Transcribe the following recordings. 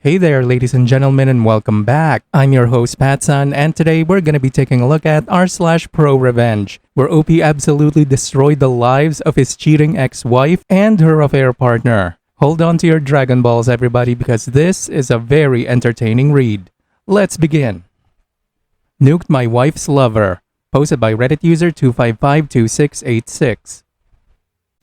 Hey there, ladies and gentlemen, and welcome back. I'm your host, PattSun, and today we're gonna be taking a look at r/ProRevenge, where OP absolutely destroyed the lives of his cheating ex-wife and her affair partner. Hold on to your Dragon Balls, everybody, because this is a very entertaining read. Let's begin. Nuked my wife's lover. Posted by Reddit user 2552686.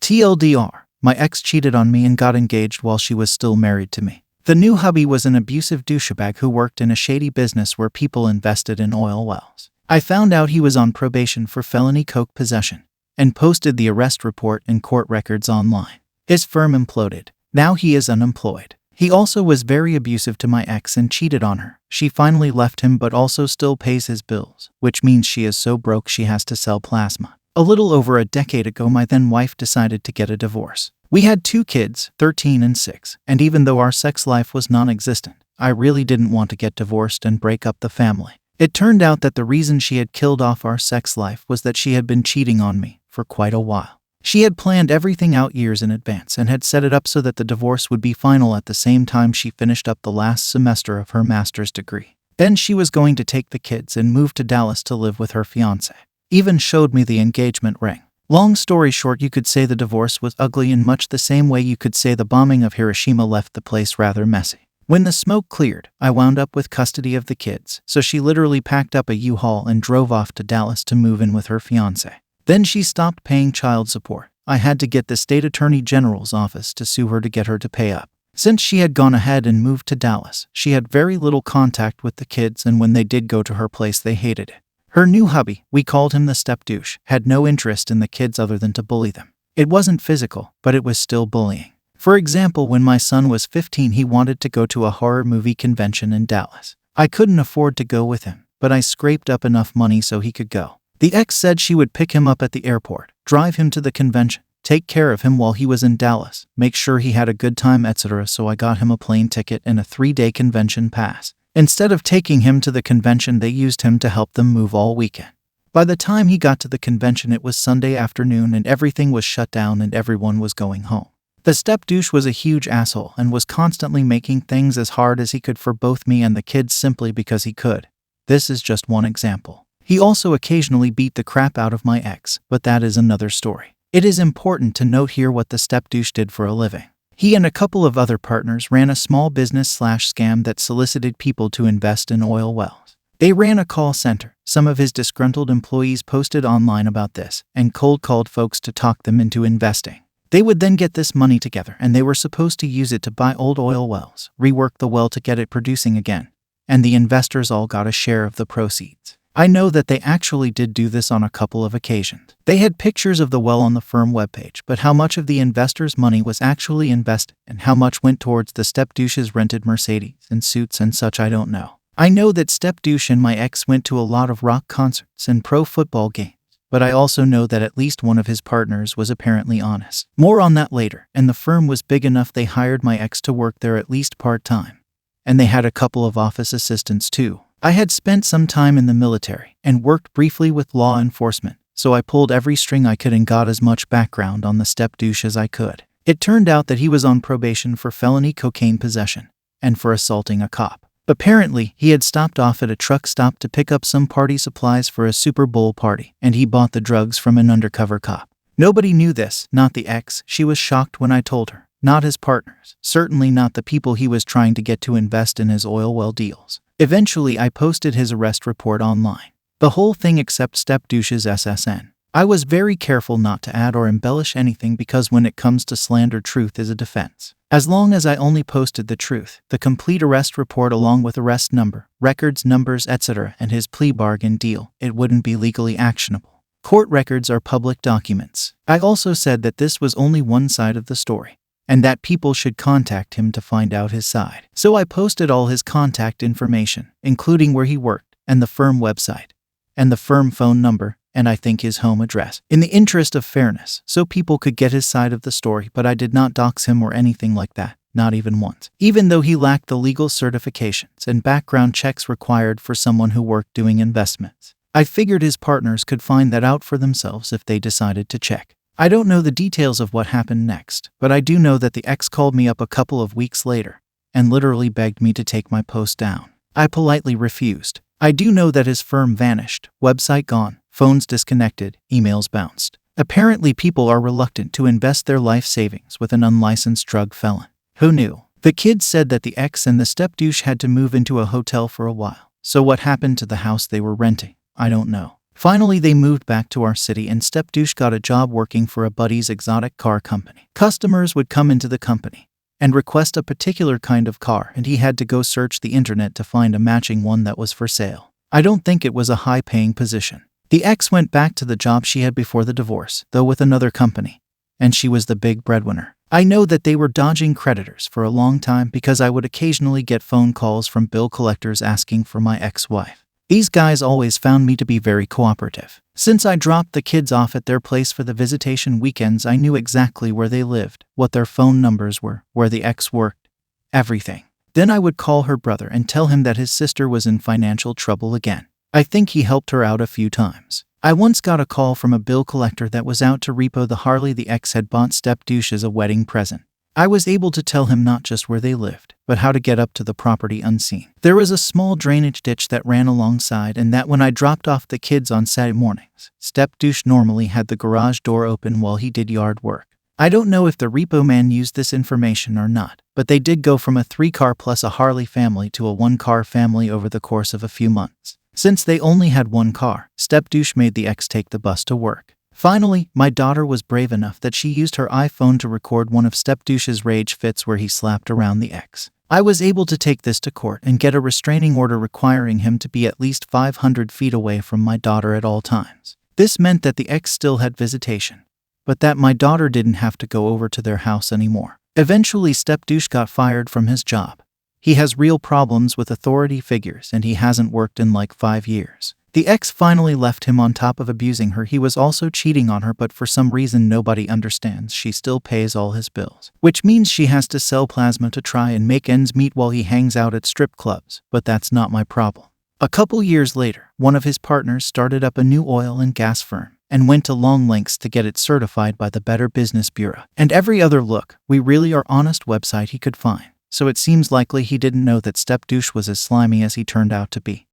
TLDR, my ex cheated on me and got engaged while she was still married to me. The new hubby was an abusive douchebag who worked in a shady business where people invested in oil wells. I found out he was on probation for felony coke possession and posted the arrest report and court records online. His firm imploded. Now he is unemployed. He also was very abusive to my ex and cheated on her. She finally left him but also still pays his bills, which means she is so broke she has to sell plasma. A little over a decade ago, my then wife decided to get a divorce. We had 2 kids, 13 and 6, and even though our sex life was non-existent, I really didn't want to get divorced and break up the family. It turned out that the reason she had killed off our sex life was that she had been cheating on me for quite a while. She had planned everything out years in advance and had set it up so that the divorce would be final at the same time she finished up the last semester of her master's degree. Then she was going to take the kids and move to Dallas to live with her fiancé. Even showed me the engagement ring. Long story short, you could say the divorce was ugly in much the same way you could say the bombing of Hiroshima left the place rather messy. When the smoke cleared, I wound up with custody of the kids, so she literally packed up a U-Haul and drove off to Dallas to move in with her fiancé. Then she stopped paying child support. I had to get the state attorney general's office to sue her to get her to pay up. Since she had gone ahead and moved to Dallas, she had very little contact with the kids, and when they did go to her place, they hated it. Her new hubby, we called him the step douche, had no interest in the kids other than to bully them. It wasn't physical, but it was still bullying. For example, when my son was 15, he wanted to go to a horror movie convention in Dallas. I couldn't afford to go with him, but I scraped up enough money so he could go. The ex said she would pick him up at the airport, drive him to the convention, take care of him while he was in Dallas, make sure he had a good time, etc. So I got him a plane ticket and a 3-day convention pass. Instead of taking him to the convention, they used him to help them move all weekend. By the time he got to the convention, it was Sunday afternoon and everything was shut down and everyone was going home. The step douche was a huge asshole and was constantly making things as hard as he could for both me and the kids simply because he could. This is just one example. He also occasionally beat the crap out of my ex, but that is another story. It is important to note here what the step douche did for a living. He and a couple of other partners ran a small business/scam that solicited people to invest in oil wells. They ran a call center. Some of his disgruntled employees posted online about this and cold called folks to talk them into investing. They would then get this money together and they were supposed to use it to buy old oil wells, rework the well to get it producing again, and the investors all got a share of the proceeds. I know that they actually did do this on a couple of occasions. They had pictures of the well on the firm webpage, but how much of the investors' money was actually invested and how much went towards the step douche's rented Mercedes and suits and such, I don't know. I know that step douche and my ex went to a lot of rock concerts and pro football games, but I also know that at least one of his partners was apparently honest. More on that later, and the firm was big enough they hired my ex to work there at least part-time. And they had a couple of office assistants too. I had spent some time in the military and worked briefly with law enforcement, so I pulled every string I could and got as much background on the step douche as I could. It turned out that he was on probation for felony cocaine possession and for assaulting a cop. Apparently, he had stopped off at a truck stop to pick up some party supplies for a Super Bowl party, and he bought the drugs from an undercover cop. Nobody knew this, not the ex. She was shocked when I told her. Not his partners, certainly not the people he was trying to get to invest in his oil well deals. Eventually, I posted his arrest report online. The whole thing except step douche's SSN. I was very careful not to add or embellish anything because when it comes to slander, truth is a defense. As long as I only posted the truth, the complete arrest report along with arrest number, records, numbers, etc. and his plea bargain deal, it wouldn't be legally actionable. Court records are public documents. I also said that this was only one side of the story, and that people should contact him to find out his side. So I posted all his contact information, including where he worked, and the firm website, and the firm phone number, and I think his home address, in the interest of fairness, so people could get his side of the story, but I did not dox him or anything like that, not even once. Even though he lacked the legal certifications and background checks required for someone who worked doing investments. I figured his partners could find that out for themselves if they decided to check. I don't know the details of what happened next, but I do know that the ex called me up a couple of weeks later and literally begged me to take my post down. I politely refused. I do know that his firm vanished, website gone, phones disconnected, emails bounced. Apparently people are reluctant to invest their life savings with an unlicensed drug felon. Who knew? The kids said that the ex and the step-douche had to move into a hotel for a while. So what happened to the house they were renting? I don't know. Finally, they moved back to our city and step-douche got a job working for a buddy's exotic car company. Customers would come into the company and request a particular kind of car, and he had to go search the internet to find a matching one that was for sale. I don't think it was a high-paying position. The ex went back to the job she had before the divorce, though with another company, and she was the big breadwinner. I know that they were dodging creditors for a long time because I would occasionally get phone calls from bill collectors asking for my ex-wife. These guys always found me to be very cooperative. Since I dropped the kids off at their place for the visitation weekends, I knew exactly where they lived, what their phone numbers were, where the ex worked, everything. Then I would call her brother and tell him that his sister was in financial trouble again. I think he helped her out a few times. I once got a call from a bill collector that was out to repo the Harley the ex had bought step-douche as a wedding present. I was able to tell him not just where they lived, but how to get up to the property unseen. There was a small drainage ditch that ran alongside, and that when I dropped off the kids on Saturday mornings, step-douche normally had the garage door open while he did yard work. I don't know if the repo man used this information or not, but they did go from a 3-car plus a Harley family to a 1-car family over the course of a few months. Since they only had 1 car, step-douche made the ex take the bus to work. Finally, my daughter was brave enough that she used her iPhone to record one of step-douche's rage fits where he slapped around the ex. I was able to take this to court and get a restraining order requiring him to be at least 500 feet away from my daughter at all times. This meant that the ex still had visitation, but that my daughter didn't have to go over to their house anymore. Eventually, step-douche got fired from his job. He has real problems with authority figures and he hasn't worked in like 5 years. The ex finally left him. On top of abusing her, he was also cheating on her, but for some reason nobody understands, she still pays all his bills. Which means she has to sell plasma to try and make ends meet while he hangs out at strip clubs, but that's not my problem. A couple years later, one of his partners started up a new oil and gas firm and went to long lengths to get it certified by the Better Business Bureau and every other look, we really are honest website he could find. So it seems likely he didn't know that step-douche was as slimy as he turned out to be.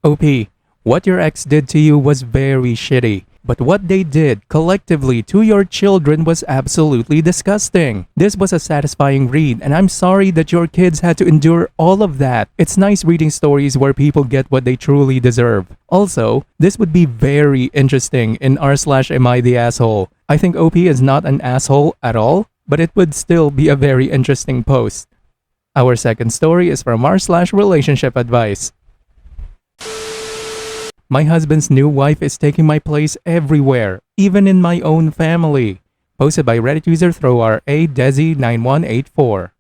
OP, what your ex did to you was very shitty, but what they did collectively to your children was absolutely disgusting. This was a satisfying read, and I'm sorry that your kids had to endure all of that. It's nice reading stories where people get what they truly deserve. Also, this would be very interesting in r/am I the asshole. I think OP is not an asshole at all, but it would still be a very interesting post. Our second story is from r/relationship advice. My husband's new wife is taking my place everywhere, even in my own family. Posted by Reddit user thrower@desi9184.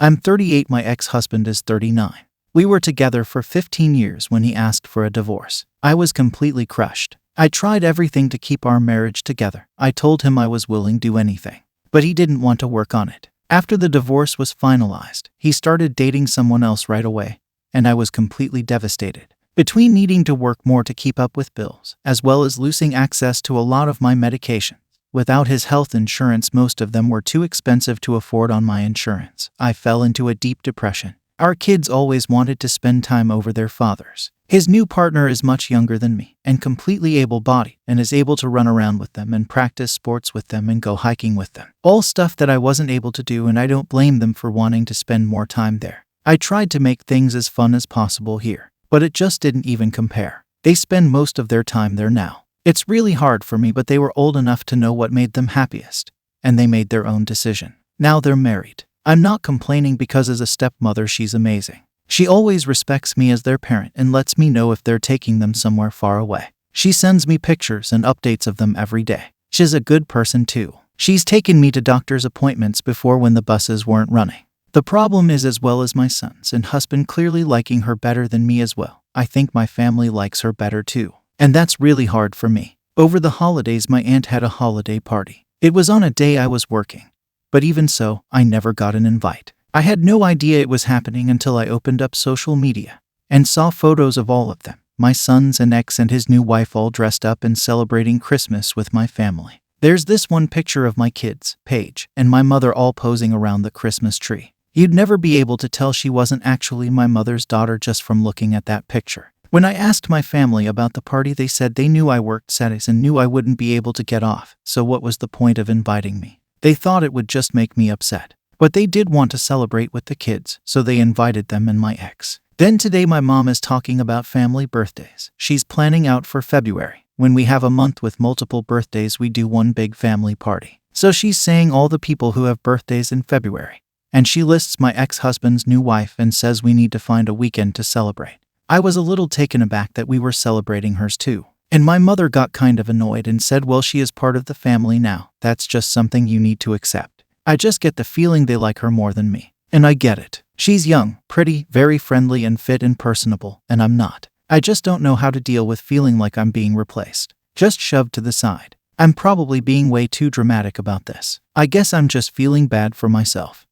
I'm 38, my ex-husband is 39. We were together for 15 years when he asked for a divorce. I was completely crushed. I tried everything to keep our marriage together. I told him I was willing to do anything, but he didn't want to work on it. After the divorce was finalized, he started dating someone else right away, and I was completely devastated. Between needing to work more to keep up with bills, as well as losing access to a lot of my medications, without his health insurance, most of them were too expensive to afford on my insurance, I fell into a deep depression. Our kids always wanted to spend time over their fathers. His new partner is much younger than me and completely able-bodied and is able to run around with them and practice sports with them and go hiking with them. All stuff that I wasn't able to do, and I don't blame them for wanting to spend more time there. I tried to make things as fun as possible here, but it just didn't even compare. They spend most of their time there now. It's really hard for me, but they were old enough to know what made them happiest, and they made their own decision. Now they're married. I'm not complaining because as a stepmother she's amazing. She always respects me as their parent and lets me know if they're taking them somewhere far away. She sends me pictures and updates of them every day. She's a good person too. She's taken me to doctor's appointments before when the buses weren't running. The problem is, as well as my sons and husband clearly liking her better than me as well, I think my family likes her better too. And that's really hard for me. Over the holidays, my aunt had a holiday party. It was on a day I was working. But even so, I never got an invite. I had no idea it was happening until I opened up social media and saw photos of all of them, my sons and ex and his new wife all dressed up and celebrating Christmas with my family. There's this one picture of my kids, Paige, and my mother all posing around the Christmas tree. You'd never be able to tell she wasn't actually my mother's daughter just from looking at that picture. When I asked my family about the party, they said they knew I worked Saturdays and knew I wouldn't be able to get off, so what was the point of inviting me? They thought it would just make me upset. But they did want to celebrate with the kids, so they invited them and my ex. Then today my mom is talking about family birthdays. She's planning out for February. When we have a month with multiple birthdays, we do one big family party. So she's saying all the people who have birthdays in February. And she lists my ex-husband's new wife and says we need to find a weekend to celebrate. I was a little taken aback that we were celebrating hers too. And my mother got kind of annoyed and said, well, she is part of the family now. That's just something you need to accept. I just get the feeling they like her more than me. And I get it. She's young, pretty, very friendly and fit and personable, and I'm not. I just don't know how to deal with feeling like I'm being replaced. Just shoved to the side. I'm probably being way too dramatic about this. I guess I'm just feeling bad for myself.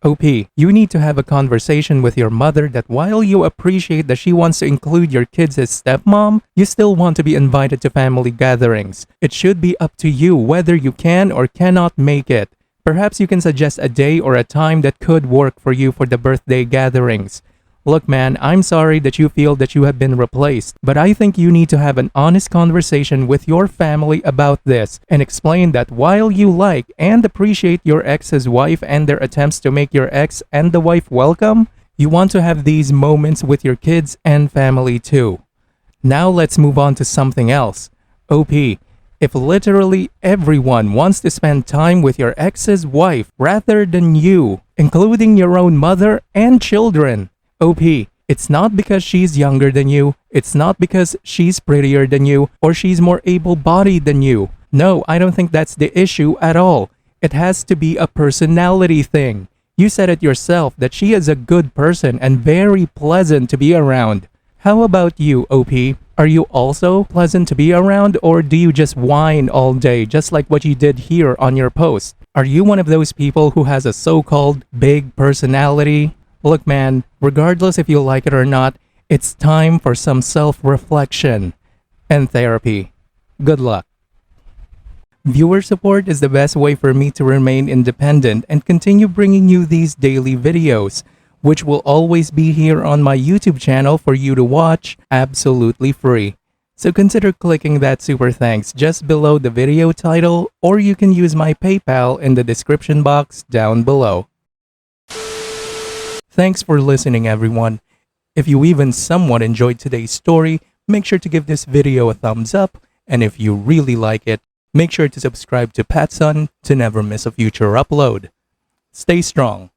OP, you need to have a conversation with your mother that while you appreciate that she wants to include your kids as stepmom, you still want to be invited to family gatherings. It should be up to you whether you can or cannot make it. Perhaps you can suggest a day or a time that could work for you for the birthday gatherings. Look man, I'm sorry that you feel that you have been replaced, but I think you need to have an honest conversation with your family about this and explain that while you like and appreciate your ex's wife and their attempts to make your ex and the wife welcome, you want to have these moments with your kids and family too. Now let's move on to something else. OP, if literally everyone wants to spend time with your ex's wife rather than you, including your own mother and children, OP, it's not because she's younger than you, it's not because she's prettier than you, or she's more able-bodied than you. No, I don't think that's the issue at all. It has to be a personality thing. You said it yourself that she is a good person and very pleasant to be around. How about you, OP? Are you also pleasant to be around, or do you just whine all day just like what you did here on your post? Are you one of those people who has a so-called big personality? Look man, regardless if you like it or not, it's time for some self-reflection and therapy. Good luck. Viewer support is the best way for me to remain independent and continue bringing you these daily videos, which will always be here on my YouTube channel for you to watch absolutely free. So consider clicking that super thanks just below the video title, or you can use my PayPal in the description box down below. Thanks for listening everyone. If you even somewhat enjoyed today's story, make sure to give this video a thumbs up, and if you really like it, make sure to subscribe to PattSun to never miss a future upload. Stay strong.